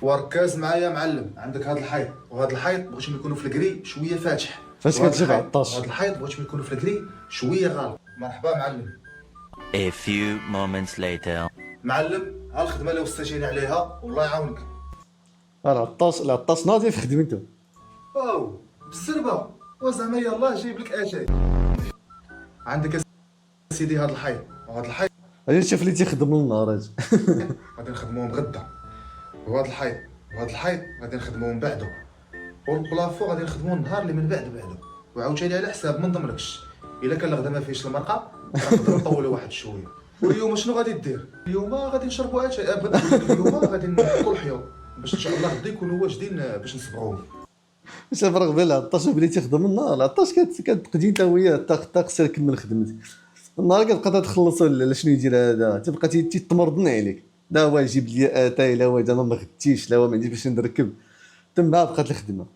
وركز معايا معلم. عندك هذا الحيط وهذا الحيط بغيتهم يكونوا في الكري شويه فاتح. فاش كتجيب عطاش. هذا الحيط بغيتهم يكونوا في الكري شويه غالق. مرحبا معلم. A few moments later. معلم ها الخدمه اللي وصيتيني عليها والله يعاونك. العطاس ناضي في خدمته. او بالسربه وزعما يلاه جايب لك اتاي. عندك يا سيدي هذا الحيط وهذا الحيط غادي نشوف اللي تيخدم النهار هذا. غادي نخدموهم غدا. وهذا الحيط وهذا الحيط غادي نخدموهم بعده. والبلافو غادي نخدموه النهار اللي من بعده. وعاوتاني على حساب ما نضمنكش الا كان الغدا ما فيهش المرقه نقدروا نطولوا واحد شويه. واليوم شنو غادي دير؟ اليوم غادي نشربوا اتاي ابدا. اليوم غادي نحطوا الحيوط باش ان شاء الله غدا يكونوا واجدين باش نصبغوهم. باش الفرق بين العطاش وبلي تيخدم النهار. العطاش كتقدي انت وياه تا خصك تكمل خدمتك. النهار كتبقى تخلصوا لا شنو يدير هذا، تبقى تتمرضن عليك. لا هو يجيب لي اتاي، لا هو انا ما غديتيش، لا هو ما عنديش باش نركب. تما بقات الخدمه.